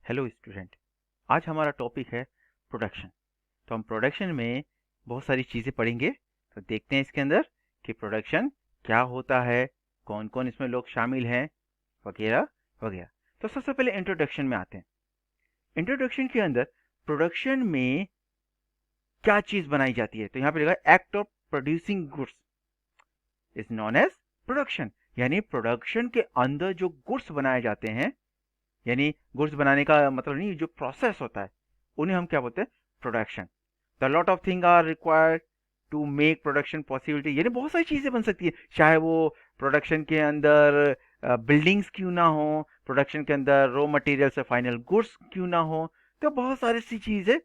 Hello student. आज हमारा topic है प्रोडक्शन। तो हम प्रोडक्शन में बहुत सारी चीज़ें पढ़ेंगे। तो देखते हैं इसके अंदर कि प्रोडक्शन क्या होता है, कौन कौन इसमें लोग शामिल हैं, वगैरह वगैरह। तो सबसे पहले इंट्रोडक्शन में आते हैं। इंट्रोडक्शन के अंदर प्रोडक्शन में क्या चीज़ बनाई जाती है, तो यहाँ पे लिखा है act of producing goods is known as production. यानी प्रोडक्शन के अंदर जो गुड्स बनाए जाते हैं, यानी गुड्स बनाने का मतलब नहीं, जो प्रोसेस होता है उन्हें हम क्या बोलते हैं, production. The lot of thing are required to make production possibility. यानी बहुत सारी चीजें बन सकती है, चाहे वो प्रोडक्शन के अंदर बिल्डिंग्स क्यों ना हो, प्रोडक्शन के अंदर रॉ मटेरियल से फाइनल गुड्स क्यों ना हो। तो बहुत सारी सी चीजें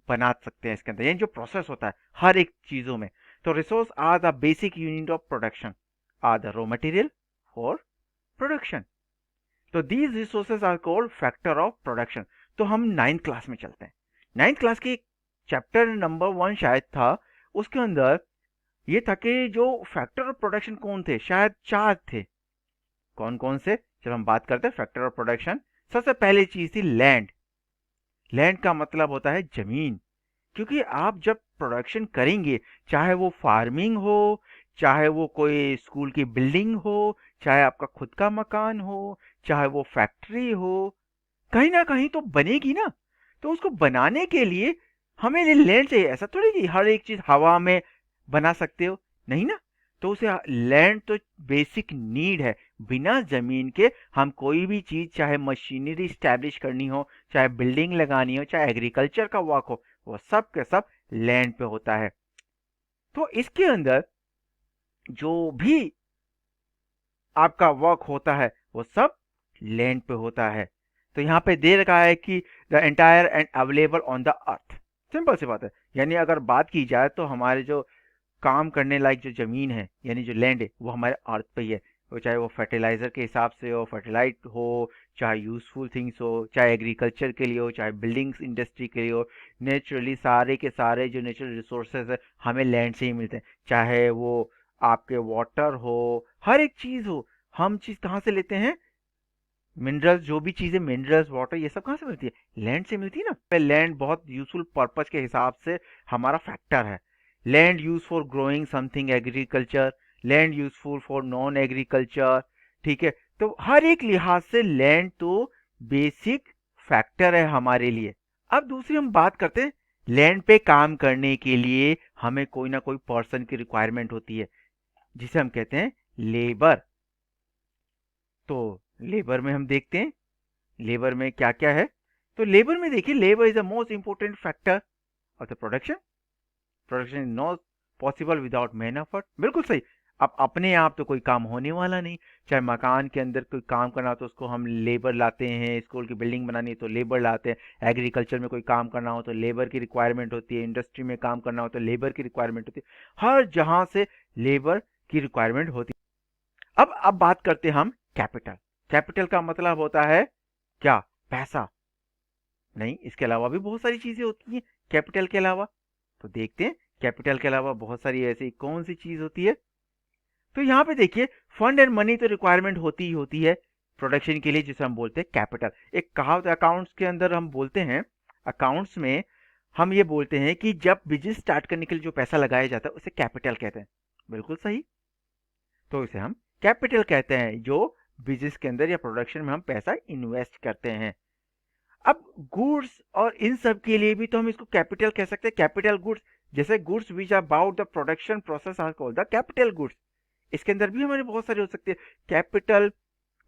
बना सकते हैं इसके अंदर, यानी जो प्रोसेस होता है हर एक चीजों में। तो resource are the basic unit of production, are the raw material for production. तो these resources are called factor of production. तो हम नाइन्थ क्लास में चलते हैं। नाइन्थ क्लास के चैप्टर नंबर 1 शायद था, उसके अंदर ये था कि जो फैक्टर ऑफ प्रोडक्शन कौन थे, शायद 4 थे। कौन कौन से, चलो हम बात करते हैं फैक्टर ऑफ प्रोडक्शन। सबसे पहली चीज थी लैंड। लैंड का मतलब होता है जमीन। क्योंकि आप जब प्रोडक्शन करेंगे, चाहे वो फार्मिंग हो, चाहे वो कोई स्कूल की बिल्डिंग हो, चाहे आपका खुद का मकान हो, चाहे वो फैक्ट्री हो, कहीं ना कहीं तो बनेगी ना। तो उसको बनाने के लिए हमें लैंड चाहिए। ऐसा थोड़ी कि हर एक चीज हवा में बना सकते हो, नहीं ना। तो उसे लैंड तो बेसिक नीड है। बिना जमीन के हम कोई भी चीज, चाहे मशीनरी स्टैब्लिश करनी हो, चाहे बिल्डिंग लगानी हो, चाहे एग्रीकल्चर का वर्क हो, वो सब के सब लैंड पे होता है। तो इसके अंदर जो भी आपका वर्क होता है वो सब लैंड पे होता है। तो यहाँ पे दे रखा है कि the entire and available on the earth. Simple सी बात है। यानी अगर बात की जाए तो हमारे जो काम करने लायक जो जमीन है, यानी जो लैंड है, वो हमारे अर्थ पे ही है। वो चाहे वो फर्टिलाइजर के हिसाब से हो, फर्टिलाइट हो, चाहे यूजफुल थिंग्स हो, चाहे एग्रीकल्चर के लिए हो, चाहे बिल्डिंग्स इंडस्ट्री के लिए हो। नेचुरली सारे के सारे जो नेचुरल रिसोर्सेज है हमें लैंड से ही मिलते हैं। चाहे वो आपके वाटर हो, हर एक चीज हो, हम चीज कहाँ से लेते हैं, मिनरल्स। जो भी चीजें, मिनरल्स, वाटर, ये सब कहाँ से मिलती है, लैंड से मिलती है ना। लैंड बहुत यूजफुल पर्पज के हिसाब से हमारा फैक्टर है। Land use for growing something agriculture, land useful for non agriculture. ठीक है। तो हर एक लिहाज से लैंड तो बेसिक फैक्टर है हमारे लिए। अब दूसरी हम बात करते हैं, लैंड पे काम करने के लिए हमें कोई ना कोई पर्सन की रिक्वायरमेंट होती है, जिसे हम कहते हैं लेबर। तो लेबर में हम देखते हैं लेबर में क्या क्या है। तो लेबर में देखिए, labour is the most important factor of the production. Production is not possible without man effort. बिल्कुल सही। अब अपने आप तो कोई काम होने वाला नहीं। चाहे मकान के अंदर कोई काम करना हो तो उसको हम लेबर लाते हैं, स्कूल की बिल्डिंग बनानी है तो लेबर लाते हैं, एग्रीकल्चर में कोई काम करना हो तो लेबर की रिक्वायरमेंट होती है, इंडस्ट्री में काम करना हो तो लेबर की रिक्वायरमेंट होती है। हर जहां से लेबर की रिक्वायरमेंट होती है। अब बात करते हैं हम कैपिटल। कैपिटल का मतलब होता है क्या, पैसा। नहीं, इसके अलावा भी बहुत सारी चीजें होती हैं कैपिटल के अलावा। तो देखते हैं कैपिटल के अलावा बहुत सारी ऐसी कौन सी चीज होती है। तो यहाँ पे देखिए, फंड एंड मनी तो रिक्वायरमेंट होती ही होती है प्रोडक्शन के लिए, जिसे हम बोलते हैं कैपिटल। एक कहावत अकाउंट्स के अंदर हम बोलते हैं, अकाउंट्स में हम ये बोलते हैं कि जब बिजनेस स्टार्ट करने के लिए जो पैसा लगाया जाता है उसे कैपिटल कहते हैं। बिल्कुल सही। तो इसे हम कैपिटल कहते हैं, जो बिजनेस के अंदर या प्रोडक्शन में हम पैसा इन्वेस्ट करते हैं। अब गुड्स और इन सब के लिए भी तो हम इसको कैपिटल कह सकते हैं, कैपिटल गुड्स। जैसे goods which are about the production process are called the capital goods. इसके अंदर भी हमारे बहुत सारे हो सकते हैं कैपिटल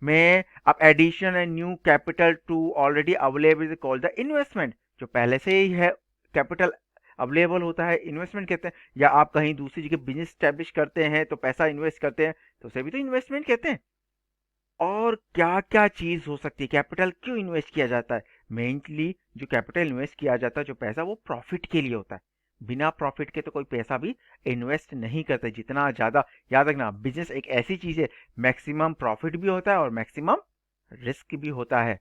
में। अब addition and new capital to already available is called the investment. जो पहले से ही है कैपिटल अवेलेबल होता है, इन्वेस्टमेंट कहते हैं। या आप कहीं दूसरी जगह बिजनेस स्टैब्लिश करते हैं तो पैसा इन्वेस्ट करते हैं, तो उसे भी तो इन्वेस्टमेंट कहते हैं। और क्या क्या चीज हो सकती है, कैपिटल क्यों इन्वेस्ट किया जाता है। मेनली जो कैपिटल इन्वेस्ट किया जाता है, जो पैसा, वो प्रॉफिट के लिए होता है। बिना प्रॉफिट के तो कोई पैसा भी इन्वेस्ट नहीं करता। जितना ज्यादा, याद रखना, बिजनेस एक ऐसी चीज है, मैक्सिमम प्रॉफिट भी होता है और मैक्सिमम रिस्क भी होता है।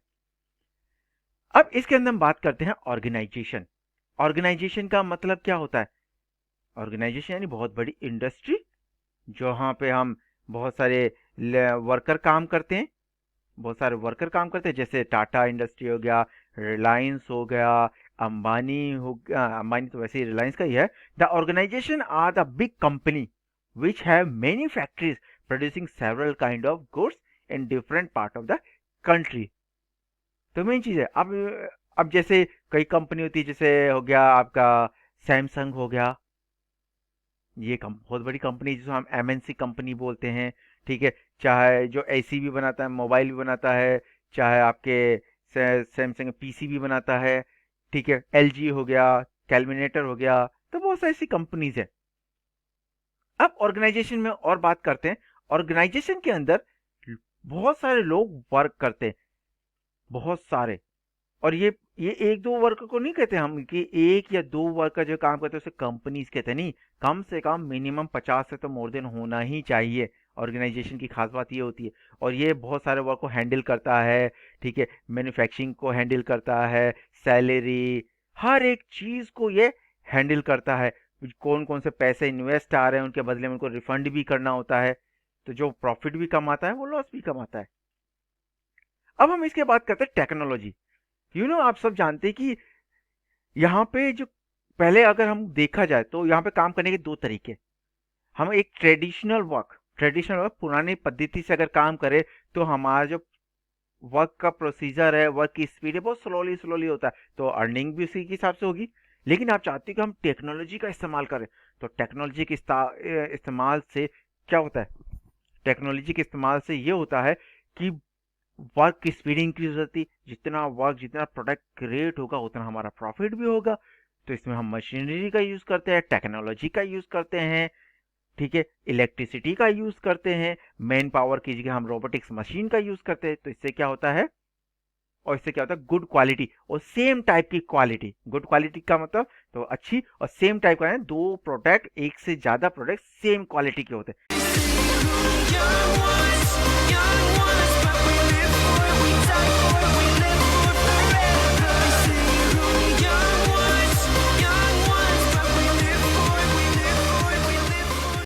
अब इसके अंदर हम बात करते हैं ऑर्गेनाइजेशन। ऑर्गेनाइजेशन का मतलब क्या होता है, ऑर्गेनाइजेशन यानी बहुत बड़ी इंडस्ट्री, जहाँ पे हम बहुत सारे वर्कर काम करते हैं। बहुत सारे वर्कर काम करते हैं, जैसे टाटा इंडस्ट्री हो गया, रिलायंस हो गया, अंबानी हो गया, अंबानी तो वैसे ही रिलायंस का ही है। The organisation are the big company which have many factories producing several kind of goods in different part of the country। तो मेन चीज है, अब जैसे कई कंपनी होती है, जैसे हो गया आपका सैमसंग हो गया, ये बहुत बड़ी कंपनी जिसको हम एमएनसी कंपनी बोलते हैं, ठीक है। चाहे जो एसी भी बनाता है, मोबाइल भी बनाता है, चाहे आपके सैमसंग पीसी भी बनाता है, ठीक है। एलजी हो गया, कैलमिनेटर हो गया, तो बहुत सारी ऐसी कंपनीज है। अब ऑर्गेनाइजेशन में और बात करते हैं। ऑर्गेनाइजेशन के अंदर बहुत सारे लोग वर्क करते हैं, बहुत सारे। और ये एक दो वर्कर को नहीं कहते हम कि एक या दो वर्कर जो काम करते हैं उसे कंपनीज कहते हैं, नहीं। कम से कम मिनिमम 50 से तो मोर देन होना ही चाहिए। ऑर्गेनाइजेशन की खास बात ये होती है। और ये बहुत सारे वर्क को हैंडल करता है, ठीक है। मैन्युफैक्चरिंग को हैंडल करता है, सैलरी, हर एक चीज को ये हैंडल करता है। कौन कौन से पैसे इन्वेस्ट आ रहे हैं, उनके बदले में उनको रिफंड भी करना होता है। तो जो प्रॉफिट भी कमाता है वो लॉस भी कमाता है। अब हम इसके बात करते हैं टेक्नोलॉजी। आप सब जानते हैं कि यहाँ पे जो पहले अगर हम देखा जाए तो यहाँ पे काम करने के दो तरीके। हम एक ट्रेडिशनल वर्क पुरानी पद्धति से अगर काम करें तो हमारा जो वर्क का प्रोसीजर है, वर्क की स्पीड है, बहुत स्लोली स्लोली होता है, तो अर्निंग भी उसी के हिसाब से होगी। लेकिन आप चाहते हैं कि हम टेक्नोलॉजी का इस्तेमाल करें, तो टेक्नोलॉजी के इस्तेमाल से क्या होता है? टेक्नोलॉजी के इस्तेमाल से ये होता है कि वर्क की स्पीड इंक्रीज होती है। जितना प्रोडक्ट क्रिएट होगा उतना हमारा प्रॉफिट भी होगा। तो इसमें हम मशीनरी का यूज करते हैं, टेक्नोलॉजी का यूज करते हैं, ठीक है। इलेक्ट्रिसिटी का यूज करते हैं, मैन पावर की जगह हम रोबोटिक्स मशीन का यूज करते हैं। तो इससे क्या होता है, और इससे क्या होता है, गुड क्वालिटी और सेम टाइप की क्वालिटी। गुड क्वालिटी का मतलब तो अच्छी, और सेम टाइप का है, दो प्रोडक्ट, एक से ज्यादा प्रोडक्ट सेम क्वालिटी के होते हैं।